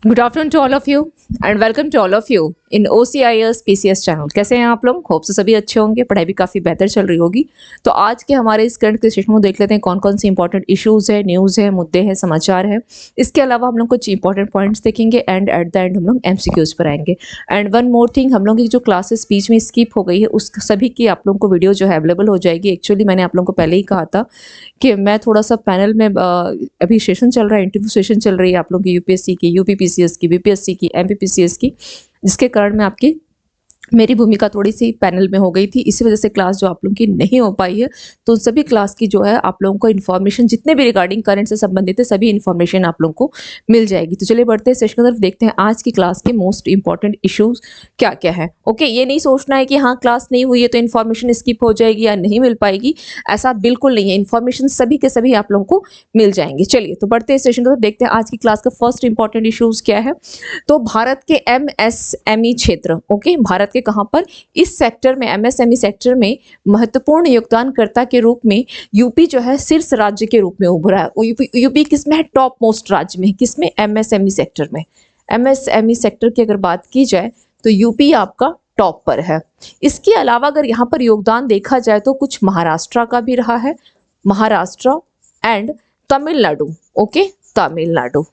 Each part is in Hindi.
Good afternoon to all of you and welcome to all of you in OCIS PCS channel. कैसे हैं आप लोग? होप से सभी अच्छे होंगे, पढ़ाई भी काफ़ी बेहतर चल रही होगी। तो आज के हमारे इस करंट के सेशन में देख लेते हैं कौन कौन सी इंपॉर्टेंट इश्यूज़ है, न्यूज़ है, मुद्दे हैं, समाचार है। इसके अलावा हम लोग कुछ इंपॉर्टेंट पॉइंट्स देखेंगे एंड एट द एंड हम लोग MCQs पर आएंगे। एंड वन मोर थिंग, हम लोग की जो क्लासेस बीच में स्किप हो गई है उस सभी की आप लोगों को वीडियो जो है अवेलेबल हो जाएगी। एक्चुअली मैंने आप लोगों को पहले ही कहा था कि मैं थोड़ा सा पैनल में अभी सेशन चल रहा है, इंटरव्यू सेशन चल रही है आप लोगों की यूपीएससी की, UPPCS की, BPSC की, MPPCS की, जिसके कारण मैं आपकी मेरी भूमिका थोड़ी सी पैनल में हो गई थी, इसी वजह से क्लास जो आप लोगों की नहीं हो पाई है। तो उन सभी क्लास की जो है आप लोगों को इन्फॉर्मेशन जितने भी रिगार्डिंग करंट से संबंधित है सभी इन्फॉर्मेशन आप लोगों को मिल जाएगी। तो चलिए बढ़ते हैं सेशन की तरफ, देखते हैं आज की क्लास के मोस्ट इंपॉर्टेंट इश्यूज क्या क्या है। ओके, ये नहीं सोचना है कि हाँ क्लास नहीं हुई है तो इन्फॉर्मेशन स्किप हो जाएगी या नहीं मिल पाएगी, ऐसा बिल्कुल नहीं है। इन्फॉर्मेशन सभी के सभी आप लोगों को मिल जाएंगे। चलिए तो बढ़ते हैं सेशन की तरफ, देखते हैं आज की क्लास का फर्स्ट इंपॉर्टेंट इश्यूज क्या है। तो भारत के MSME क्षेत्र, ओके, भारत के कहां पर, इस सेक्टर में, MSME सेक्टर में महत्वपूर्ण योगदानकर्ता के रूप में यूपी जो है शीर्ष राज्य के रूप में उभरा है। यूपी किसमें है? टॉप मोस्ट राज्य में। किसमें? MSME सेक्टर में। MSME सेक्टर की अगर बात की जाए तो यूपी आपका टॉप पर है। इसके अलावा अगर यहाँ पर योगदान देखा जाए तो कुछ महाराष्ट्र का भी रहा है, महाराष्ट्र एंड तमिलनाडु। ओके, तमिलनाडु,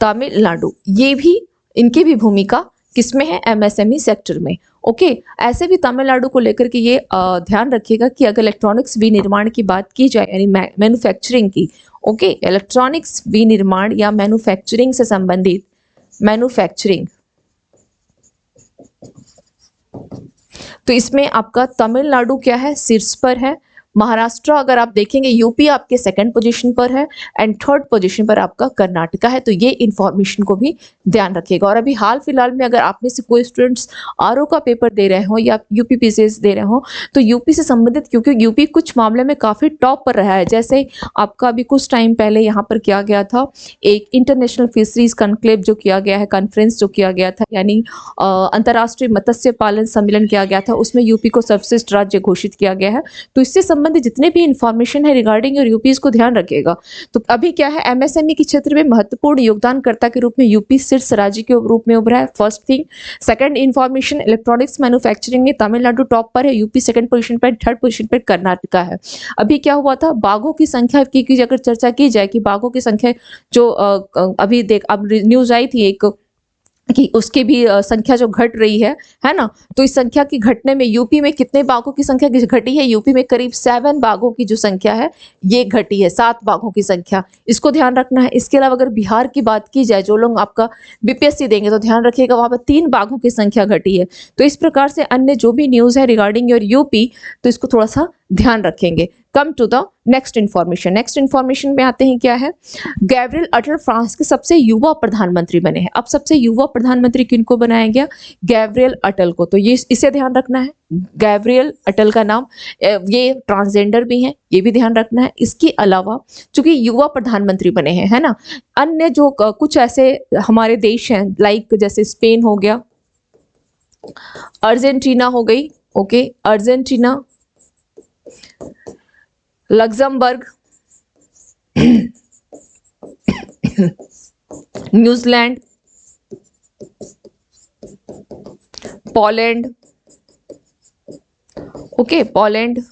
तमिलनाडु ये भी, इनकी भी भूमिका किसमें है? MSME सेक्टर में। ओके, ऐसे भी तमिलनाडु को लेकर के ये ध्यान रखिएगा कि अगर इलेक्ट्रॉनिक्स विनिर्माण की बात की जाए, यानी मैन्युफैक्चरिंग की, ओके, इलेक्ट्रॉनिक्स विनिर्माण या मैन्युफैक्चरिंग से संबंधित, मैन्युफैक्चरिंग, तो इसमें आपका तमिलनाडु क्या है? शीर्ष पर है। महाराष्ट्र अगर आप देखेंगे, यूपी आपके सेकंड पोजीशन पर है एंड थर्ड पोजीशन पर आपका कर्नाटका है। तो ये इंफॉर्मेशन को भी ध्यान रखिएगा। और अभी हाल फिलहाल में अगर आप में से कोई स्टूडेंट्स आरओ का पेपर दे रहे हो या UPPCS दे रहे हो तो यूपी से संबंधित, क्योंकि यूपी कुछ मामले में काफी टॉप पर रहा है। जैसे आपका अभी कुछ टाइम पहले यहाँ पर किया गया था एक इंटरनेशनल फिशरीज कॉन्क्लेव जो किया गया है, कॉन्फ्रेंस जो किया गया था, यानी अंतर्राष्ट्रीय मत्स्य पालन सम्मेलन किया गया था, उसमें यूपी को सर्वश्रेष्ठ राज्य घोषित किया गया है। तो इससे संबंधित जितने भी इंफॉर्मेशन है रिगार्डिंग और यूपी, इसको ध्यान रखिएगा। तो अभी क्या है, MSME के क्षेत्र में महत्वपूर्ण योगदानकर्ता के रूप में यूपी शीर्ष राज्य के रूप में उभरा है, first thing. Second information, electronics manufacturing में तमिलनाडु टॉप पर है, यूपी सेकंड पोजीशन पर, थर्ड पोजीशन पर कर्नाटका है। अभी क्या हुआ था, बाघों की संख्या की अगर चर्चा की जाए कि बाघों की संख्या जो अभी देख, अब न्यूज आई थी एक कि उसकी भी संख्या जो घट रही है ना। तो इस संख्या की घटने में यूपी में कितने बाघों की संख्या घटी है? यूपी में करीब 7 बाघों की जो संख्या है ये घटी है, 7 बाघों की संख्या, इसको ध्यान रखना है। इसके अलावा अगर बिहार की बात की जाए, जो लोग आपका BPSC देंगे तो ध्यान रखिएगा वहां पर 3 बाघों की संख्या घटी है। तो इस प्रकार से अन्य जो भी न्यूज है रिगार्डिंग योर यूपी, तो इसको थोड़ा सा ध्यान रखेंगे। Come to the next information. Next information में आते हैं, क्या है, गैब्रियल अटल फ्रांस के सबसे युवा प्रधानमंत्री बने हैं। अब सबसे युवा प्रधानमंत्री किनको बनाया गया? गैब्रियल अटल को। तो ये इसे ध्यान रखना है, गैब्रियल अटल का नाम, ये ट्रांसजेंडर भी हैं, ये भी ध्यान रखना है। इसके अलावा चूंकि युवा प्रधानमंत्री बने हैं, है ना, अन्य जो कुछ ऐसे हमारे देश हैं, लाइक जैसे स्पेन हो गया, अर्जेंटीना हो गई, okay, Argentina, Luxembourg, New Zealand, Poland, okay, Poland,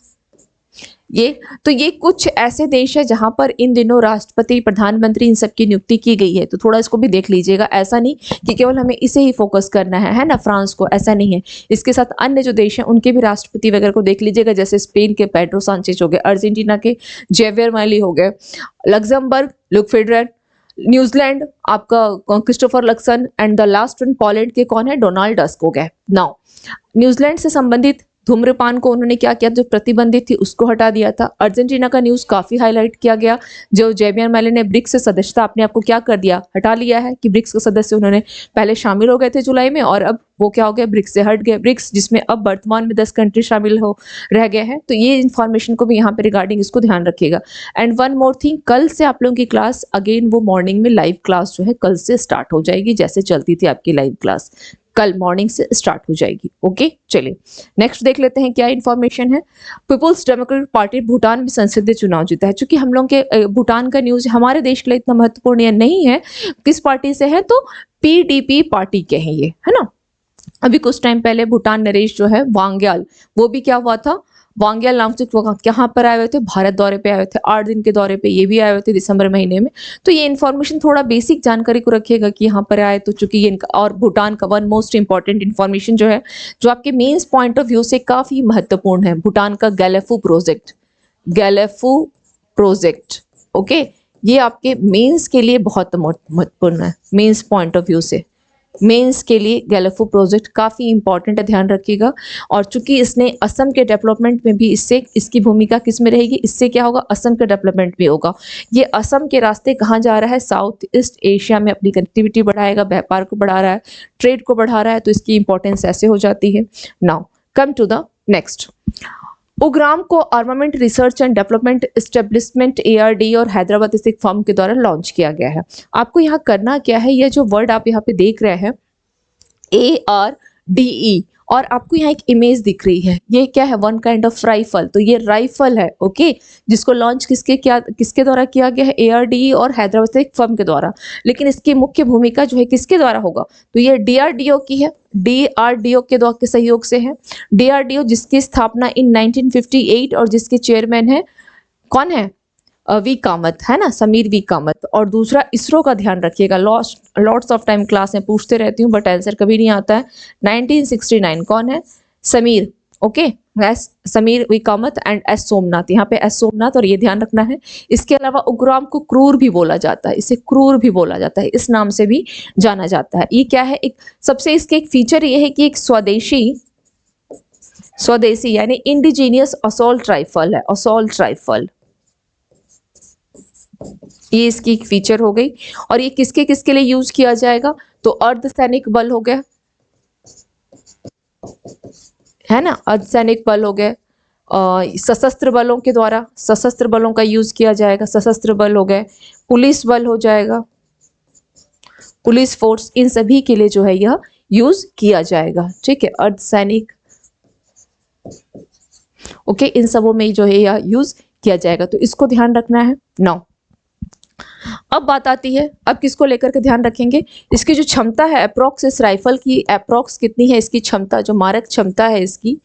ये कुछ ऐसे देश है जहां पर इन दिनों राष्ट्रपति, प्रधानमंत्री, इन सब की नियुक्ति की गई है। तो थोड़ा इसको भी देख लीजिएगा, ऐसा नहीं कि केवल हमें इसे ही फोकस करना है ना, फ्रांस को, ऐसा नहीं है। इसके साथ अन्य जो देश हैं उनके भी राष्ट्रपति वगैरह को देख लीजिएगा, जैसे स्पेन के पेड्रो सांचेज हो गए, अर्जेंटीना के जेवियर माली हो गए, लग्जमबर्ग लुक फेडरर, न्यूजीलैंड आपका Christopher Luxon, and the last one Poland के कौन है? डोनाल्ड टस्क हो गए। नाउ न्यूजीलैंड से संबंधित धूम्रपान को उन्होंने क्या किया, जो प्रतिबंधित थी उसको हटा दिया था। अर्जेंटीना का न्यूज काफी हाईलाइट किया गया, जो जेवियर माले ने ब्रिक्स से सदस्यता अपने आप को क्या कर दिया, हटा लिया है, कि ब्रिक्स के सदस्य उन्होंने पहले शामिल हो गए थे जुलाई में, और अब वो क्या हो गया, ब्रिक्स से हट गए। ब्रिक्स जिसमें अब वर्तमान में 10 कंट्री शामिल हो रह गए हैं। तो ये इन्फॉर्मेशन को भी यहाँ पे रिगार्डिंग इसको ध्यान रखिएगा। एंड वन मोर थिंग, कल से आप लोगों की क्लास अगेन वो मॉर्निंग में लाइव क्लास जो है कल से स्टार्ट हो जाएगी, जैसे चलती थी आपकी लाइव क्लास। कल मॉर्निंग से स्टार्ट हो जाएगी। ओके, चलिए नेक्स्ट देख लेते हैं क्या इंफॉर्मेशन है। पीपुल्स डेमोक्रेटिक पार्टी भूटान में संसदीय चुनाव जीता है। चूंकि हम लोग के भूटान का न्यूज हमारे देश के लिए इतना महत्वपूर्ण या नहीं है, किस पार्टी से है तो पीडीपी पार्टी के हैं ये, है ना। अभी कुछ टाइम पहले भूटान नरेश जो है वांग्याल, वो भी क्या हुआ था, वांग्याल नाम से कहाँ पर आए हुए थे, भारत दौरे पे आए हुए थे, 8 दिन के दौरे पे ये भी आए हुए थे दिसंबर महीने में। तो ये इन्फॉर्मेशन थोड़ा बेसिक जानकारी को रखिएगा कि यहाँ पर आए तो, चूंकि ये और भूटान का वन मोस्ट इंपॉर्टेंट इन्फॉर्मेशन जो है, जो आपके मेंस पॉइंट ऑफ व्यू से काफी महत्वपूर्ण है, भूटान का Gelephu project, Gelephu project. Okay, ये आपके मेंस के लिए बहुत महत्वपूर्ण है, मेंस पॉइंट ऑफ व्यू से, मेंस के लिए गैलेफू प्रोजेक्ट काफ़ी इंपॉर्टेंट है, ध्यान रखिएगा। और चूंकि इसने असम के डेवलपमेंट में भी, इससे इसकी भूमिका किस में रहेगी, इससे क्या होगा, असम का डेवलपमेंट भी होगा। ये असम के रास्ते कहाँ जा रहा है, साउथ ईस्ट एशिया में अपनी कनेक्टिविटी बढ़ाएगा, व्यापार को बढ़ा रहा है, ट्रेड को बढ़ा रहा है, तो इसकी इंपॉर्टेंस ऐसे हो जाती है। Now come to the next. उग्राम को armament research and development establishment ARD और हैदराबाद स्थित फर्म के द्वारा लॉन्च किया गया है। आपको यहाँ करना क्या है, यह जो वर्ड आप यहाँ पे देख रहे हैं ARDE, और आपको यहाँ एक इमेज दिख रही है, ये क्या है, वन काइंड ऑफ राइफल, तो ये राइफल है। ओके, जिसको लॉन्च किसके द्वारा किया गया है, ARDE और हैदराबाद से एक फर्म के द्वारा। लेकिन इसकी मुख्य भूमिका जो है किसके द्वारा होगा, तो ये DRDO की है, DRDO के सहयोग से है। DRDO जिसकी स्थापना इन 1958 और जिसके चेयरमैन है कौन है, वी कामत, है ना, समीर वी कामत। और दूसरा इसरो का ध्यान रखिएगा, लॉट्स ऑफ टाइम क्लास में पूछते रहती हूँ बट आंसर कभी नहीं आता है। 1969 कौन है, Sameer. Okay, S Sameer V Kamath and S Somnath, यहाँ पे एस सोमनाथ, और ये ध्यान रखना है। इसके अलावा उग्राम को क्रूर भी बोला जाता है, इसे क्रूर भी बोला जाता है, इस नाम से भी जाना जाता है। ये क्या है, एक सबसे इसके एक फीचर ये है कि एक स्वदेशी यानी इंडिजीनियस असॉल्ट राइफल है, असॉल्ट राइफल, ये इसकी एक फीचर हो गई। और ये किसके किसके लिए यूज किया जाएगा, तो अर्धसैनिक बल हो गया, है ना, अर्धसैनिक बल हो गए, सशस्त्र बलों के द्वारा, सशस्त्र बलों का यूज किया जाएगा, सशस्त्र बल हो गए, पुलिस बल हो जाएगा, पुलिस फोर्स, इन सभी के लिए जो है यह यूज किया जाएगा। ठीक है, अर्धसैनिक, ओके, इन सबों में जो है यह यूज किया जाएगा, तो इसको ध्यान रखना है। नाउ अब बात आती है, अब किसको लेकर के ध्यान रखेंगे, इसकी जो क्षमता है अप्रोक्स, इस राइफल की अप्रोक्स कितनी है, इसकी क्षमता, जो मारक क्षमता है, इसकी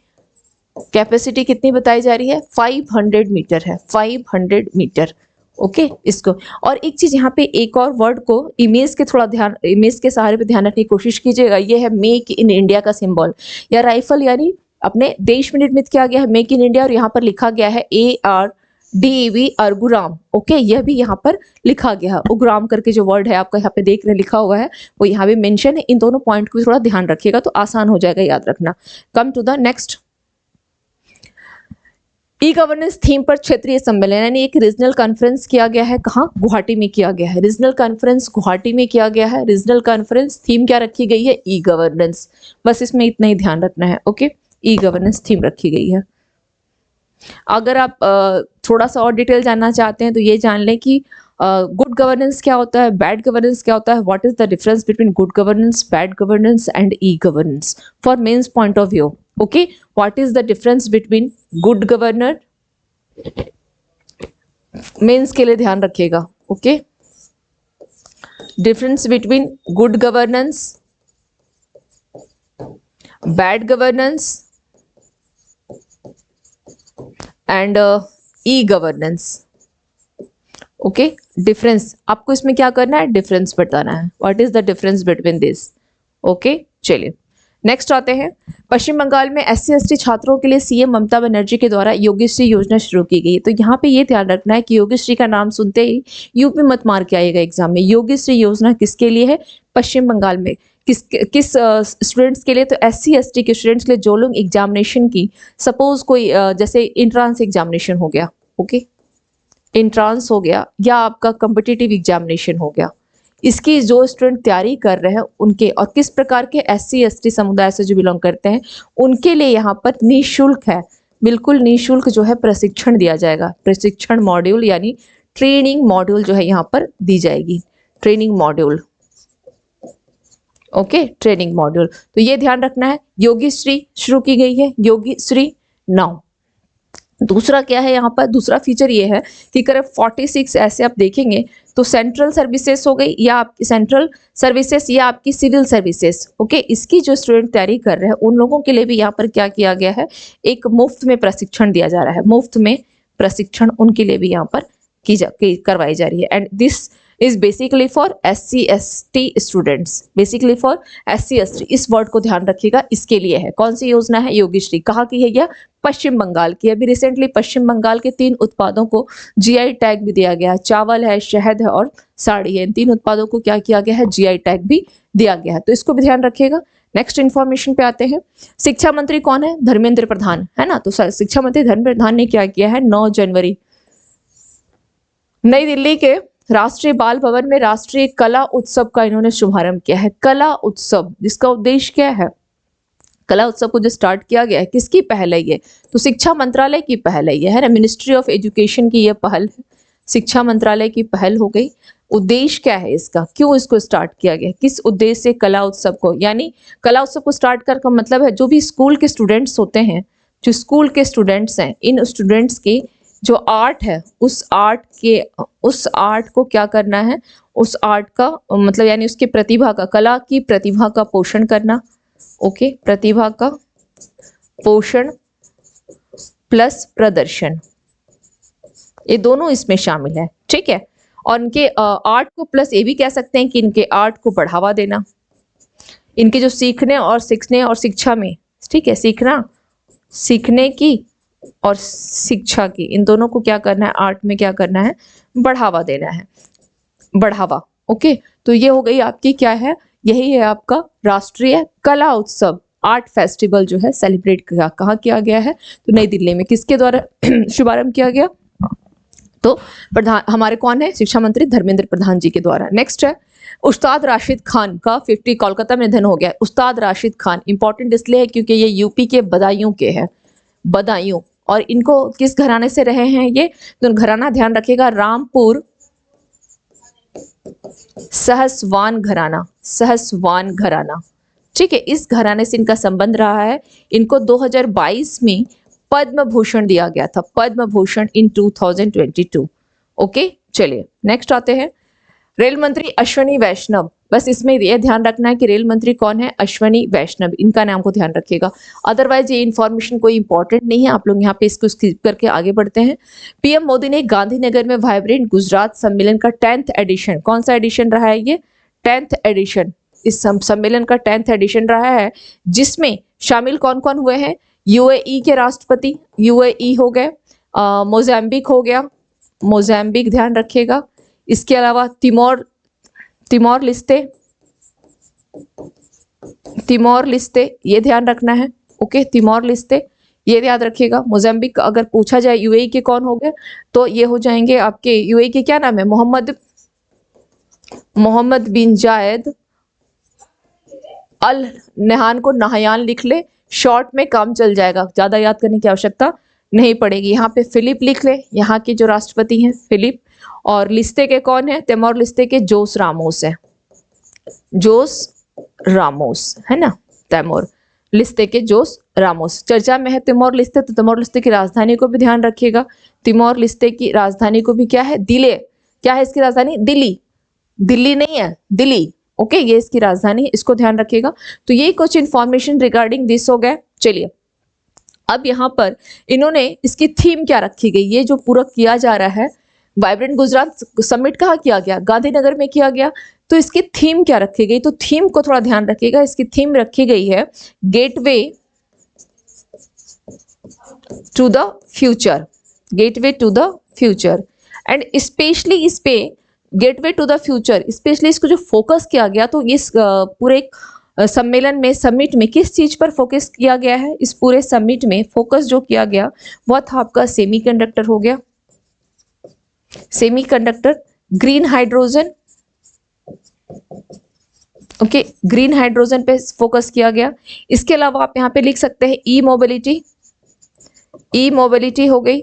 कैपेसिटी कितनी बताई जा रही है, 500 मीटर है, 500 मीटर। ओके, इसको, और एक चीज यहाँ पे एक और वर्ड को इमेज के थोड़ा ध्यान, इमेज के सहारे पे ध्यान रखने की कोशिश कीजिएगा। ये है मेक इन इंडिया का सिंबल, या राइफल यानी अपने देश में निर्मित किया गया है, मेक इन इंडिया, और यहाँ पर लिखा गया है ARDEV अर्गुराम। ओके, यह भी यहाँ पर लिखा गया है, उग्राम करके जो वर्ड है आपका यहाँ पे देख रहे लिखा हुआ है, वो यहाँ भी मेंशन है। इन दोनों पॉइंट को भी थोड़ा ध्यान रखिएगा तो आसान हो जाएगा याद रखना। Come to the next. E governance theme पर क्षेत्रीय सम्मेलन यानी एक रीजनल कॉन्फ्रेंस किया गया है, कहाँ, गुवाहाटी में किया गया है, रीजनल कॉन्फ्रेंस गुवाहाटी में किया गया है। रीजनल कॉन्फ्रेंस थीम क्या रखी गई है, ई गवर्नेंस, बस इसमें इतना ही ध्यान रखना है। ओके, ई गवर्नेंस थीम रखी गई है। अगर आप थोड़ा सा और डिटेल जानना चाहते हैं तो ये जान लें कि गुड गवर्नेंस क्या होता है, बैड गवर्नेंस क्या होता है, what is the difference between good governance, bad governance and E governance for mains point of view. Okay, what is the difference between good governor, mains के लिए ध्यान रखिएगा। Okay, difference between good governance, bad governance and E governance. Okay, difference आपको इसमें क्या करना है, डिफरेंस बताना है, what is the difference between this. Okay, चलिए नेक्स्ट आते हैं। पश्चिम बंगाल में SC ST छात्रों के लिए CM ममता बनर्जी के द्वारा योगीश्री योजना शुरू की गई। तो यहाँ पे ये ध्यान रखना है कि योगीश्री का नाम सुनते ही यूपी मत मार के आएगा एग्जाम में। योगीश्री योजना किसके लिए है, पश्चिम बंगाल में किस स्टूडेंट्स के लिए, तो SC ST के स्टूडेंट्स के लिए जो लोग एग्जामिनेशन की, सपोज कोई जैसे इंट्रांस एग्जामिनेशन हो गया, ओके, इंट्रांस हो गया या आपका कॉम्पिटिटिव एग्जामिनेशन हो गया, इसकी जो स्टूडेंट तैयारी कर रहे हैं उनके, और किस प्रकार के SC ST समुदाय से जो बिलोंग करते हैं उनके लिए यहाँ पर निःशुल्क है, बिल्कुल निःशुल्क जो है प्रशिक्षण दिया जाएगा। प्रशिक्षण मॉड्यूल यानी ट्रेनिंग मॉड्यूल जो है यहाँ पर दी जाएगी, training module. Okay, training module. तो ये ध्यान रखना है। योगीश्री शुरू की गई है, योगीश्री नाउ। दूसरा क्या है यहाँ पर, दूसरा फीचर ये है कि करीब 46 ऐसे आप देखेंगे तो सेंट्रल सर्विसेज हो गई या आपकी सेंट्रल सर्विसेज या आपकी सिविल सर्विसेज। ओके, इसकी जो स्टूडेंट तैयारी कर रहे हैं उन लोगों के लिए भी यहाँ पर क्या किया गया है, एक मुफ्त में प्रशिक्षण दिया जा रहा है। मुफ्त में प्रशिक्षण उनके लिए भी यहाँ पर करवाई जा रही है। And this is basically for SC/ST students, basically for SC/ST। इस वर्ड को ध्यान रखिएगा, इसके लिए है। कौन सी योजना है, योगीश्री। कहाँ की है यह, पश्चिम बंगाल की। अभी रिसेंटली पश्चिम बंगाल के 3 उत्पादों को GI टैग भी दिया गया है। चावल है, शहद है और साड़ी है। इन 3 उत्पादों को क्या किया गया है, GI टैग भी दिया गया है। तो इसको भी ध्यान रखिएगा। नेक्स्ट इन्फॉर्मेशन पे आते हैं। शिक्षा मंत्री कौन है, धर्मेंद्र प्रधान, है ना। तो शिक्षा मंत्री धर्मेंद्र प्रधान ने क्या किया है, 9 जनवरी नई दिल्ली के राष्ट्रीय बाल भवन में राष्ट्रीय कला उत्सव का इन्होंने शुभारंभ किया है। कला उत्सव, जिसका उद्देश्य क्या है, कला उत्सव को जो स्टार्ट किया गया है, किसकी पहल है ये, तो शिक्षा मंत्रालय की पहल है ये, है ना। मिनिस्ट्री ऑफ एजुकेशन की ये पहल है, शिक्षा मंत्रालय की पहल हो गई। उद्देश्य क्या है इसका, क्यों इसको स्टार्ट किया गया, किस उद्देश्य से कला उत्सव को, यानी कला उत्सव को स्टार्ट कर का मतलब है जो भी स्कूल के स्टूडेंट्स होते हैं, जो स्कूल के स्टूडेंट्स हैं, इन स्टूडेंट्स की जो आर्ट है, उस आर्ट को क्या करना है, उस आर्ट का मतलब यानी उसकी प्रतिभा का, कला की प्रतिभा का पोषण करना। ओके, प्रतिभा का पोषण प्लस प्रदर्शन, ये दोनों इसमें शामिल है, ठीक है। और इनके आर्ट को प्लस ये भी कह सकते हैं कि इनके आर्ट को बढ़ावा देना, इनके जो सीखने और शिक्षा में, ठीक है, सीखने की और शिक्षा की, इन दोनों को क्या करना है, आर्ट में क्या करना है, बढ़ावा देना है, बढ़ावा। ओके, तो ये हो गई आपकी क्या है, यही है आपका राष्ट्रीय कला उत्सव, आर्ट फेस्टिवल जो है सेलिब्रेट कहाँ किया गया है, तो नई दिल्ली में। किसके द्वारा शुभारंभ किया गया, तो प्रधान हमारे कौन है, शिक्षा मंत्री धर्मेंद्र प्रधान जी के द्वारा। नेक्स्ट है उस्ताद राशिद खान का 50 कोलकाता में निधन हो गया। उस्ताद राशिद खान इंपॉर्टेंट इसलिए है क्योंकि ये यूपी के बदायूं के हैं, बदायूं, और इनको किस घराने से रहे हैं ये, तो घराना ध्यान रखिएगा, रामपुर सहसवान घराना, सहसवान घराना, ठीक है। इस घराने से इनका संबंध रहा है। इनको 2022 में पद्म भूषण दिया गया था, पद्म भूषण इन 2022। ओके, चलिए नेक्स्ट आते हैं। रेल मंत्री अश्वनी वैष्णव, बस इसमें यह ध्यान रखना है कि रेल मंत्री कौन है, अश्वनी वैष्णव, इनका नाम को ध्यान रखिएगा। अदरवाइज ये इन्फॉर्मेशन कोई इंपॉर्टेंट नहीं है, आप लोग यहाँ पे इसको स्किप करके आगे बढ़ते हैं। पीएम मोदी ने गांधीनगर में वाइब्रेंट गुजरात सम्मेलन का 10th एडिशन, कौन सा एडिशन रहा है ये, 10th एडिशन, इस सम्मेलन का 10th एडिशन रहा है, जिसमें शामिल कौन कौन हुए हैं, UAE के राष्ट्रपति, UAE हो गए, मोजाम्बिक हो गया, मोजाम्बिक ध्यान रखिएगा। इसके अलावा तिमोर लिस्ते, ये ध्यान रखना है। ओके, तिमोर लिस्ते ये याद रखिएगा। मोजाम्बिक अगर पूछा जाए UAE के कौन हो गए, तो ये हो जाएंगे आपके UAE के क्या नाम है, मोहम्मद बिन जायद अल नहान, को नहायान लिख ले, शॉर्ट में काम चल जाएगा, ज्यादा याद करने की आवश्यकता नहीं पड़ेगी। यहाँ पे फिलिप लिख ले, यहाँ के जो राष्ट्रपति हैं फिलिप, और लिस्ते के कौन है, तिमोर लिस्ते के जोस रामोस है, जोस रामोस, है ना, तिमोर लिस्ते के जोस रामोस चर्चा में है। तिमोर लिस्ते, तो तिमोर लिस्ते की राजधानी को भी ध्यान रखिएगा। तिमोर लिस्ते की राजधानी को भी क्या है, दिले, क्या है इसकी राजधानी, दिल्ली, दिल्ली नहीं है, दिल्ली। ओके, ये इसकी राजधानी है, इसको ध्यान रखिएगा। तो ये कुछ इंफॉर्मेशन रिगार्डिंग दिस हो गया। चलिए अब यहाँ पर इन्होंने इसकी थीम क्या रखी गई, ये जो पूरा किया जा रहा है वाइब्रेंट गुजरात समिट कहाँ किया गया, गांधीनगर में किया गया, तो इसकी थीम क्या रखी गई, तो थीम को थोड़ा ध्यान रखिएगा। इसकी थीम रखी गई है gateway to the future, gateway to the future. And specially इस पे gateway to the future, specially इसको जो फोकस किया गया, तो इस पूरे सम्मेलन में, समिट में किस चीज पर फोकस किया गया है, इस पूरे समिट में फोकस जो किया गया वह था आपका सेमीकंडक्टर हो गया, semiconductor, green hydrogen, okay, green hydrogen पे फोकस किया गया। इसके अलावा आप यहाँ पे लिख सकते हैं ई मोबिलिटी, ई मोबिलिटी हो गई,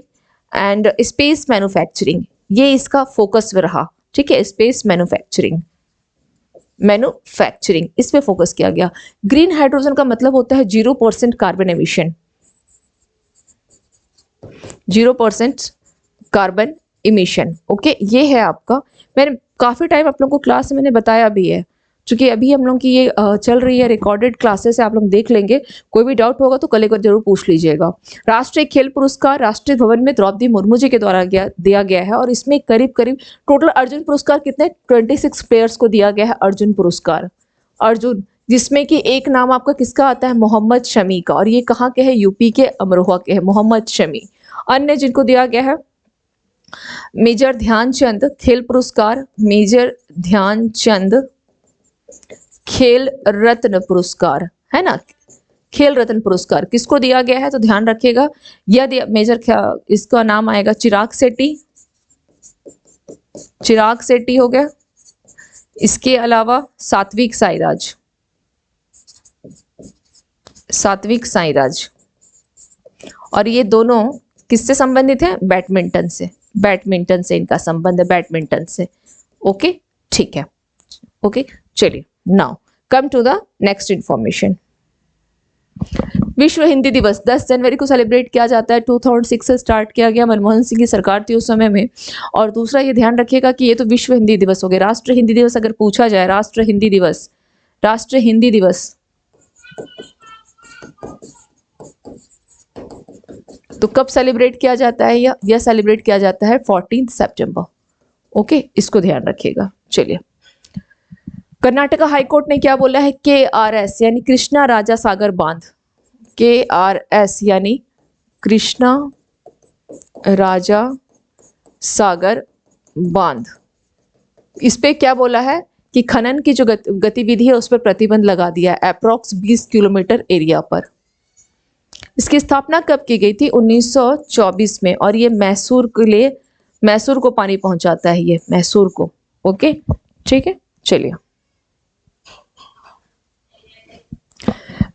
एंड स्पेस मैन्युफैक्चरिंग, ये इसका फोकस रहा, ठीक है, स्पेस मैन्युफैक्चरिंग, मैन्युफैक्चरिंग, इस पे फोकस किया गया। ग्रीन हाइड्रोजन का मतलब होता है 0% carbon emission, 0% carbon emission. Okay, ये है आपका। मैंने काफी टाइम आप लोगों को क्लास में मैंने बताया भी है, क्योंकि अभी हम लोग की ये चल रही है रिकॉर्डेड क्लासेस है, आप लोग देख लेंगे। कोई भी डाउट होगा तो कल एक बार जरूर पूछ लीजिएगा। राष्ट्रीय खेल पुरस्कार राष्ट्रीय भवन में द्रौपदी मुर्मू जी के द्वारा दिया गया है, और इसमें करीब करीब टोटल अर्जुन पुरस्कार कितने 26 प्लेयर्स को दिया गया है अर्जुन पुरस्कार। अर्जुन, जिसमें कि एक नाम आपका किसका आता है, मोहम्मद शमी का, और ये कहाँ के है, यूपी के अमरोहा के है मोहम्मद शमी। अन्य जिनको दिया गया है मेजर ध्यानचंद खेल पुरस्कार, मेजर ध्यानचंद खेल रत्न पुरस्कार, है ना, खेल रत्न पुरस्कार किसको दिया गया है, तो ध्यान रखिएगा यह मेजर इसका नाम आएगा चिराग शेट्टी, चिराग शेट्टी हो गया। इसके अलावा सात्विक साईराज, सात्विक साईराज, और ये दोनों किससे संबंधित है, बैडमिंटन से, बैडमिंटन से इनका संबंध है, बैडमिंटन से। ओके, ठीक है। ओके, चलिए now come to the next information. Vishwa Hindi दिवस 10 जनवरी को सेलिब्रेट किया जाता है। 2006 से स्टार्ट किया गया, मनमोहन सिंह की सरकार थी उस समय में। और दूसरा ये ध्यान रखिएगा कि ये तो विश्व हिंदी दिवस हो गया। राष्ट्र हिंदी दिवस अगर पूछा जाए, राष्ट्र हिंदी दिवस, राष्ट्र हिंदी दिवस तो कब सेलिब्रेट किया जाता है, यह सेलिब्रेट किया जाता है 14 सितंबर। ओके, इसको ध्यान रखिएगा। चलिए, कर्नाटका हाईकोर्ट ने क्या बोला है, KRS यानी कृष्णा राजा सागर बांध, KRS यानी कृष्णा राजा सागर बांध, इस पे क्या बोला है कि खनन की जो गतिविधि है उस पर प्रतिबंध लगा दिया है अप्रॉक्स 20 किलोमीटर एरिया पर। इसकी स्थापना कब की गई थी, 1924 में, और ये मैसूर के लिए, मैसूर को पानी पहुंचाता है ये, मैसूर को। ओके, ठीक है। चलिए,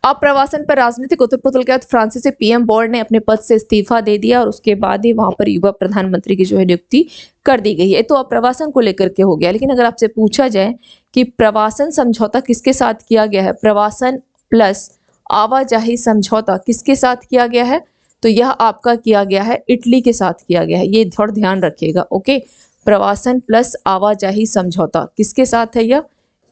अप्रवासन पर राजनीतिक उथल-पुथल के बाद फ्रांसीसी पीएम बोर्ड ने अपने पद से इस्तीफा दे दिया, और उसके बाद ही वहां पर युवा प्रधानमंत्री की जो है नियुक्ति कर दी गई है। तो अप्रवासन को लेकर के हो गया, लेकिन अगर आपसे पूछा जाए कि प्रवासन समझौता किसके साथ किया गया है, प्रवासन प्लस आवाजाही समझौता किसके साथ किया गया है, तो यह आपका किया गया है इटली के साथ किया गया है। ये थोड़ा ध्यान रखिएगा। ओके, प्रवासन प्लस आवाजाही समझौता किसके साथ है, यह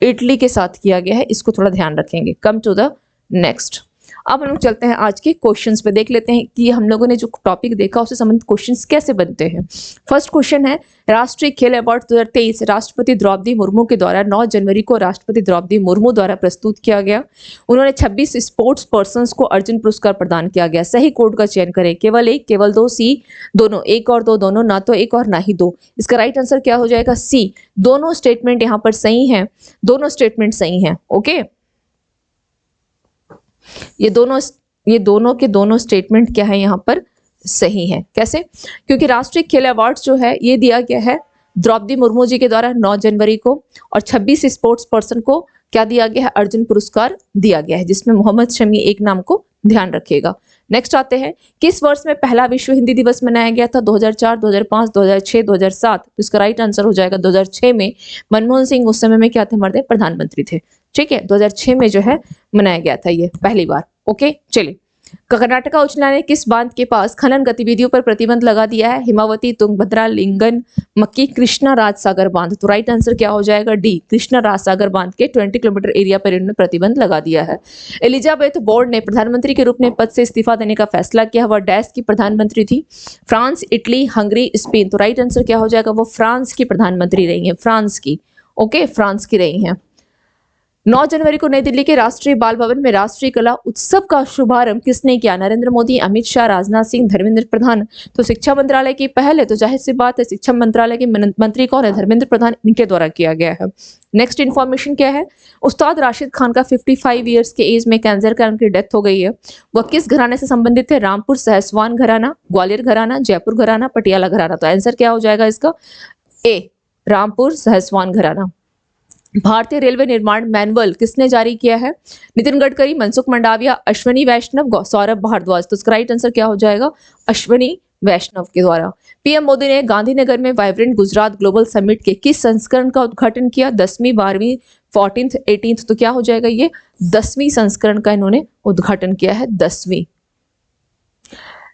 इटली के साथ किया गया है, इसको थोड़ा ध्यान रखेंगे। Come to the next. अब हम लोग चलते हैं आज के क्वेश्चंस पे, देख लेते हैं कि हम लोगों ने जो टॉपिक देखा उससे संबंधित क्वेश्चंस कैसे बनते हैं। फर्स्ट क्वेश्चन है, राष्ट्रीय खेल अवार्ड 2023 राष्ट्रपति द्रौपदी मुर्मू के द्वारा 9 जनवरी को राष्ट्रपति द्रौपदी मुर्मू द्वारा प्रस्तुत किया गया। उन्होंने 26 स्पोर्ट्स पर्संस को अर्जुन पुरस्कार प्रदान किया गया। सही कोड का चयन करें, केवल एक, केवल दो, सी दोनों, एक और दो दोनों, ना तो एक और ना ही दो। इसका राइट आंसर क्या हो जाएगा, सी। दोनों स्टेटमेंट यहाँ पर सही है, दोनों स्टेटमेंट सही है। ओके, ये दोनों के दोनों स्टेटमेंट क्या है यहाँ पर सही है। कैसे, क्योंकि राष्ट्रीय खेल अवार्ड जो है ये दिया गया है द्रौपदी मुर्मू जी के द्वारा 9 जनवरी को, और 26 स्पोर्ट्स पर्सन को क्या दिया गया है, अर्जुन पुरस्कार दिया गया है, जिसमें मोहम्मद शमी एक नाम को ध्यान रखिएगा। नेक्स्ट आते हैं, किस वर्ष में पहला विश्व हिंदी दिवस मनाया गया था, 2004, 2005, 2006, 2007। तो इसका राइट आंसर हो जाएगा 2006 में। मनमोहन सिंह उस समय में क्या थे, मर्दे प्रधानमंत्री थे। ठीक है, 2006 में जो है मनाया गया था ये पहली बार। ओके, चलिए, कर्नाटका उच्च न्यायालय ने किस बांध के पास खनन गतिविधियों पर प्रतिबंध लगा दिया है, हिमावती, तुंगभद्रा, लिंगन, मक्की, कृष्णा राज सागर बांध। तो राइट आंसर क्या हो जाएगा, डी, कृष्णा राज सागर बांध के 20 किलोमीटर एरिया पर इन्होंने प्रतिबंध लगा दिया है। एलिजाबेथ बोर्ड ने प्रधानमंत्री के रूप में पद से इस्तीफा देने का फैसला किया। वह डैश की प्रधानमंत्री थी, फ्रांस, इटली, हंगरी, स्पेन। तो राइट आंसर क्या हो जाएगा, वो फ्रांस की प्रधानमंत्री रही है, फ्रांस की। ओके, फ्रांस की रही है। 9 जनवरी को नई दिल्ली के राष्ट्रीय बाल भवन में राष्ट्रीय कला उत्सव का शुभारंभ किसने किया, नरेंद्र मोदी, अमित शाह, राजनाथ सिंह, धर्मेंद्र प्रधान। तो शिक्षा मंत्रालय की पहल है, तो जाहिर सी बात है शिक्षा मंत्रालय के मंत्री कौन है, धर्मेंद्र प्रधान, इनके द्वारा किया गया है। नेक्स्ट इन्फॉर्मेशन क्या है, उस्ताद राशिद खान का 55 ईयर्स के एज में कैंसर कारण उनकी डेथ हो गई है। वह किस घराने से संबंधित है, रामपुर सहसवान घराना, ग्वालियर घराना, जयपुर घराना, पटियाला घराना। तो आंसर क्या हो जाएगा इसका, ए, रामपुर सहसवान घराना। भारतीय रेलवे निर्माण मैनुअल किसने जारी किया है, नितिन गडकरी, मनसुख मंडाविया, अश्वनी वैष्णव, सौरभ भारद्वाज। तो इसका राइट आंसर क्या हो जाएगा, अश्वनी वैष्णव के द्वारा। पीएम मोदी ने गांधीनगर में वाइब्रेंट गुजरात ग्लोबल समिट के किस संस्करण का उद्घाटन किया? 10वीं, 12वीं, 14th, 18th, तो क्या हो जाएगा ये? 10वीं संस्करण का इन्होंने उद्घाटन किया है, 10वीं।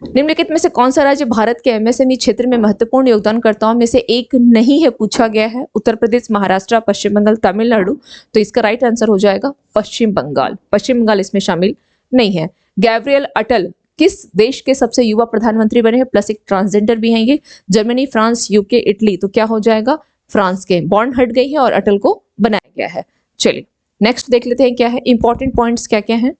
निम्नलिखित में से कौन सा राज्य भारत के एमएसएमई क्षेत्र में महत्वपूर्ण योगदानकर्ताओं में से एक नहीं है? पूछा गया है। उत्तर प्रदेश, महाराष्ट्र, पश्चिम बंगाल, तमिलनाडु। तो इसका राइट आंसर हो जाएगा पश्चिम बंगाल। पश्चिम बंगाल इसमें शामिल नहीं है। गैब्रियल अटल किस देश के सबसे युवा प्रधानमंत्री बने हैं? प्लस एक ट्रांसजेंडर भी हैं ये। Germany, France, UK, Italy. तो क्या हो जाएगा? फ्रांस के। बॉन्ड हट गई है और अटल को बनाया गया है। चलिए नेक्स्ट देख लेते हैं क्या है इंपॉर्टेंट पॉइंट्स क्या क्या है।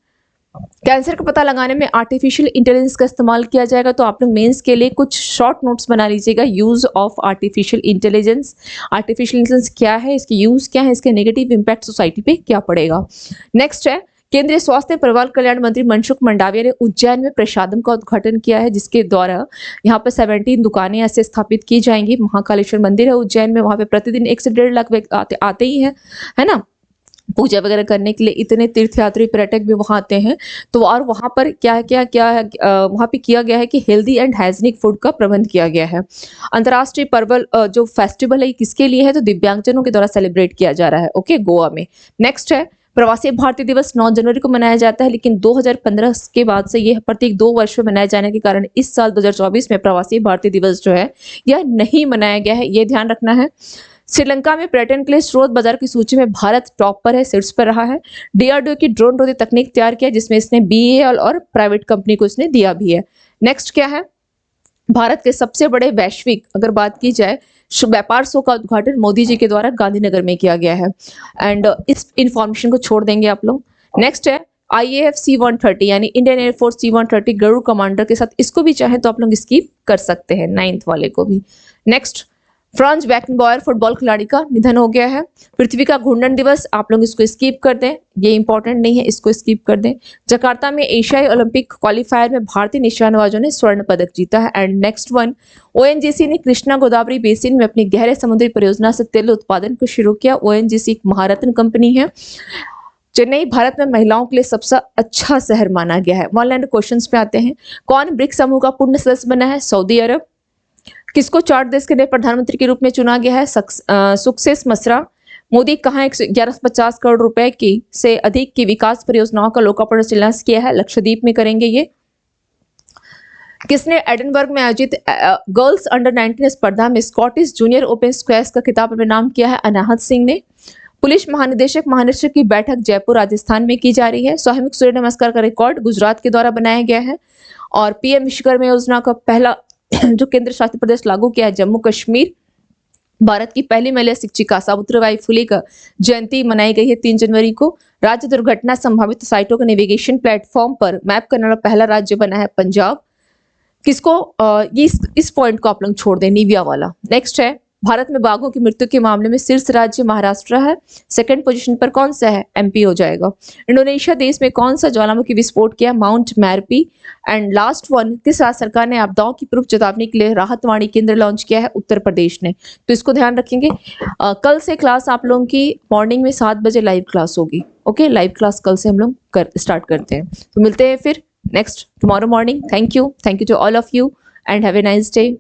कैंसर का पता लगाने में आर्टिफिशियल इंटेलिजेंस का इस्तेमाल किया जाएगा। तो आप लोग मेंस के लिए कुछ शॉर्ट नोट्स बना लीजिएगा। Use of artificial intelligence. Artificial intelligence क्या है, इसकी यूज क्या है, इसके नेगेटिव इंपैक्ट सोसाइटी पे क्या पड़ेगा। नेक्स्ट है केंद्रीय स्वास्थ्य परिवार कल्याण मंत्री मनसुख मंडाविया ने उज्जैन में प्रसादम का उद्घाटन किया है, जिसके द्वारा यहाँ पर 17 दुकानें ऐसे स्थापित की जाएंगी। महाकालेश्वर मंदिर है उज्जैन में, वहां पे प्रतिदिन 1 से 1.5 लाख व्यक्ति आते ही है ना, पूजा वगैरह करने के लिए। इतने तीर्थयात्री पर्यटक भी वहां आते हैं। तो और वहां पर क्या क्या है वहां पे किया गया है कि हेल्दी एंड हाइजीनिक फूड का प्रबंध किया गया है। अंतर्राष्ट्रीय पर्वल जो फेस्टिवल है किसके लिए है? तो दिव्यांगजनों के द्वारा सेलिब्रेट किया जा रहा है, ओके, गोवा में। नेक्स्ट है प्रवासी भारतीय दिवस 9 जनवरी को मनाया जाता है, लेकिन 2015 के बाद से यह प्रत्येक 2 वर्ष में मनाए जाने के कारण इस साल 2024 में प्रवासी भारतीय दिवस जो है यह नहीं मनाया गया है, यह ध्यान रखना है। श्रीलंका में पर्यटन के लिए स्रोत बाजार की सूची में भारत टॉप पर है, शीर्ष पर रहा है। डीआरडीओ की ड्रोन रोधी तकनीक तैयार किया, जिसमें इसने बीएएल और प्राइवेट कंपनी को इसने दिया भी है। नेक्स्ट क्या है? भारत के सबसे बड़े वैश्विक अगर बात की जाए व्यापार शो का उद्घाटन मोदी जी के द्वारा गांधीनगर में किया गया है। एंड इस इंफॉर्मेशन को छोड़ देंगे आप लोग। नेक्स्ट है IAF C-130 यानी Indian air force C-130 Garuda commander के साथ, इसको भी चाहे तो आप लोग स्किप कर सकते हैं, 9th वाले को भी। नेक्स्ट फ्रांज बैकनबॉयर फुटबॉल खिलाड़ी का निधन हो गया है। पृथ्वी का घूर्णन दिवस आप लोग इसको स्किप कर दें, ये इंपॉर्टेंट नहीं है, इसको स्किप कर दें। जकार्ता में एशियाई ओलंपिक क्वालिफायर में भारतीय निशानेबाजों ने स्वर्ण पदक जीता है। एंड नेक्स्ट वन ONGC ने कृष्णा गोदावरी बेसिन में अपनी गहरे समुद्री परियोजना से तेल उत्पादन को शुरू किया। ONGC एक महारत्न कंपनी है। चेन्नई भारत में महिलाओं के लिए सबसे अच्छा शहर माना गया है। 1 लाइन क्वेश्चंस पे आते हैं। कौन ब्रिक्स समूह का पूर्ण सदस्य बना है? सऊदी अरब। किसको 4 देश के नए प्रधानमंत्री के रूप में चुना गया है? सक्सेस मसरा। मोदी कहाँ 1150 करोड़ रुपए की से अधिक की विकास परियोजनाओं का लोकार्पण शिलान्यास किया है? लक्षद्वीप में करेंगे ये। किसने एडिनबर्ग में आयोजित गर्ल्स अंडर 19 स्पर्धा में स्कॉटिश जूनियर ओपन स्क्वैश का खिताब अपने नाम किया है? अनाहत सिंह ने। पुलिस महानिदेशक की बैठक जयपुर राजस्थान में की जा रही है। स्वाभाविक सूर्य नमस्कार का रिकॉर्ड गुजरात के द्वारा बनाया गया है। और पीएम विश्वकर्मा योजना का पहला जो केंद्र शासित प्रदेश लागू किया है जम्मू कश्मीर। भारत की पहली महिला शिक्षिका सावित्रीबाई फुले का जयंती मनाई गई है 3 जनवरी को। राज्य दुर्घटना संभावित साइटों के नेविगेशन प्लेटफॉर्म पर मैप करने वाला पहला राज्य बना है पंजाब। किसको इस पॉइंट को आप लोग छोड़ दें, निविया वाला। नेक्स्ट है भारत में बाघों की मृत्यु के मामले में शीर्ष राज्य महाराष्ट्र है। 2nd पोजीशन पर कौन सा है? MP हो जाएगा। इंडोनेशिया देश में कौन सा ज्वालामुखी विस्फोट किया? माउंट मैरपी। एंड लास्ट वन किस राज्य सरकार ने आपदाओं की पूर्व चेतावनी के लिए राहत वाणी केंद्र लॉन्च किया है? उत्तर प्रदेश ने। तो इसको ध्यान रखेंगे। कल से क्लास आप लोगों की मॉर्निंग में 7 बजे लाइव क्लास होगी, ओके। लाइव क्लास कल से हम लोग स्टार्ट करते हैं। तो मिलते हैं फिर next tomorrow morning. Thank you to all of you and have a nice day.